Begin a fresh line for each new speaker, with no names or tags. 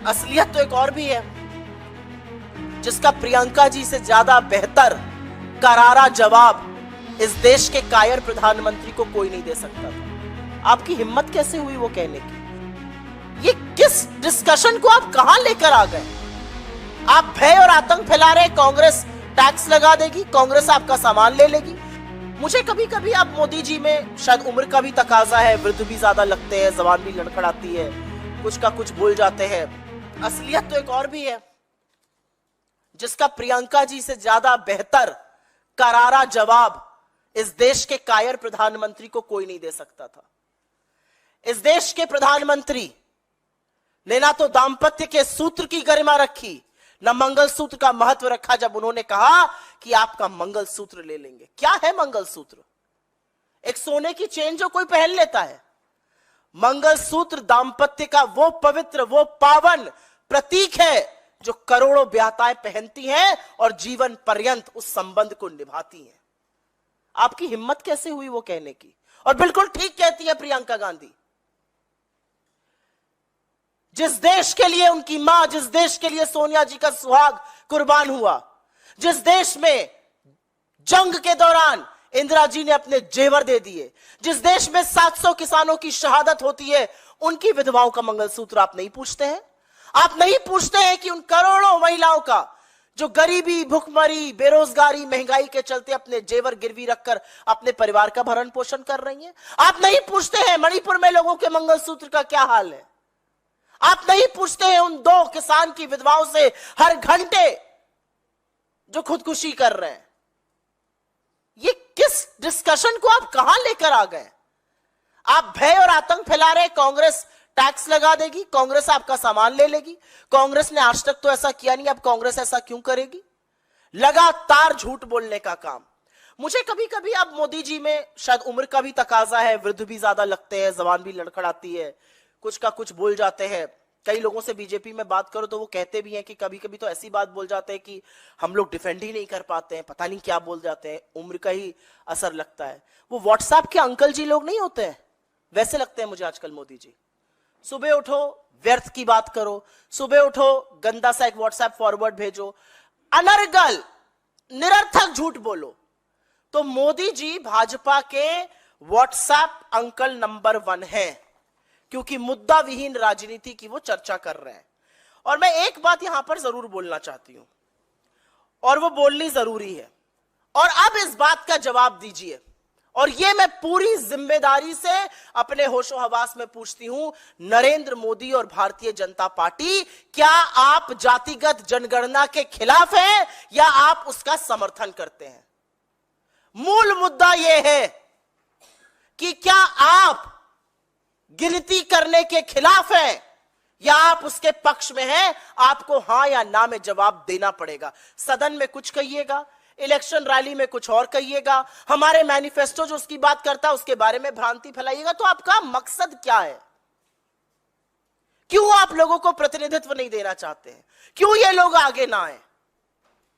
असलियत तो एक और भी है, जिसका प्रियंका जी से ज्यादा बेहतर करारा जवाब इस देश के कायर प्रधानमंत्री को कोई नहीं दे सकता था। आपकी हिम्मत कैसे हुई वो कहने की? ये किस डिस्कशन को आप कहां लेकर आ गए? आप भय और आतंक फैला रहे, कांग्रेस टैक्स लगा देगी, कांग्रेस आपका सामान ले लेगी। मुझे कभी कभी आप मोदी जी में शायद उम्र का भी तकाजा है, वृद्ध भी ज्यादा लगते हैं, जबान भी लड़खड़ाती है, कुछ का कुछ बोल जाते हैं। असलियत तो एक और भी है, जिसका प्रियंका जी से ज्यादा बेहतर करारा जवाब इस देश के कायर प्रधानमंत्री को कोई नहीं दे सकता था। इस देश के प्रधानमंत्री ने ना तो दाम्पत्य के सूत्र की गरिमा रखी, न मंगलसूत्र का महत्व रखा जब उन्होंने कहा कि आपका मंगलसूत्र ले लेंगे। क्या है मंगलसूत्र? एक सोने की चेन जो कोई पहन लेता है। मंगलसूत्र दाम्पत्य का वो पवित्र, वो पावन प्रतीक है जो करोड़ों ब्याहताएं पहनती हैं और जीवन पर्यंत उस संबंध को निभाती हैं। आपकी हिम्मत कैसे हुई वो कहने की? और बिल्कुल ठीक कहती है प्रियंका गांधी। जिस देश के लिए उनकी मां, जिस देश के लिए सोनिया जी का सुहाग कुर्बान हुआ, जिस देश में जंग के दौरान इंदिरा जी ने अपने जेवर दे दिए, जिस देश में 700 किसानों की शहादत होती है, उनकी विधवाओं का मंगलसूत्र आप नहीं पूछते हैं? आप नहीं पूछते हैं कि उन करोड़ों महिलाओं का जो गरीबी, भुखमरी, बेरोजगारी, महंगाई के चलते अपने जेवर गिरवी रखकर अपने परिवार का भरण पोषण कर रही हैं? आप नहीं पूछते हैं मणिपुर में लोगों के मंगलसूत्र का क्या हाल है? आप नहीं पूछते हैं उन 2 किसान की विधवाओं से हर घंटे जो खुदकुशी कर रहे हैं? ये किस डिस्कशन को आप कहां लेकर आ गए? आप भय और आतंक फैला रहे, कांग्रेस टैक्स लगा देगी, कांग्रेस आपका सामान ले लेगी। कांग्रेस ने आज तक तो ऐसा किया नहीं, अब कांग्रेस ऐसा क्यों करेगी? लगातार झूठ बोलने का काम। मुझे कभी कभी आप मोदी जी में शायद उम्र का भी तकाजा है, वृद्ध भी ज्यादा लगते हैं, जबान भी लड़खड़ाती है, कुछ का कुछ बोल जाते हैं। कई लोगों से बीजेपी में बात करो तो वो कहते भी हैं कि कभी कभी तो ऐसी बात बोल जाते हैं कि हम लोग डिफेंड ही नहीं कर पाते हैं, पता नहीं क्या बोल जाते हैं, उम्र का ही असर लगता है। वो व्हाट्सएप के अंकल जी लोग नहीं होते हैं, वैसे लगते हैं मुझे आजकल मोदी जी। सुबह उठो व्यर्थ की बात करो, सुबह उठो गंदा सा एक व्हाट्सएप फॉरवर्ड भेजो, अनर्गल निरर्थक झूठ बोलो। तो मोदी जी भाजपा के व्हाट्सएप अंकल नंबर 1 है, क्योंकि मुद्दा विहीन राजनीति की वो चर्चा कर रहे हैं। और मैं एक बात यहां पर जरूर बोलना चाहती हूं, और वो बोलनी जरूरी है, और अब इस बात का जवाब दीजिए। और ये मैं पूरी जिम्मेदारी से अपने होशो हवास में पूछती हूं, नरेंद्र मोदी और भारतीय जनता पार्टी, क्या आप जातिगत जनगणना के खिलाफ हैं या आप उसका समर्थन करते हैं? मूल मुद्दा यह है कि क्या आप गिनती करने के खिलाफ हैं या आप उसके पक्ष में हैं? आपको हां या ना में जवाब देना पड़ेगा। सदन में कुछ कहिएगा, इलेक्शन रैली में कुछ और कहिएगा, हमारे मैनिफेस्टो जो उसकी बात करता है उसके बारे में भ्रांति फैलाइएगा। तो आपका मकसद क्या है? क्यों आप लोगों को प्रतिनिधित्व नहीं देना चाहते हैं? क्यों ये लोग आगे ना आए?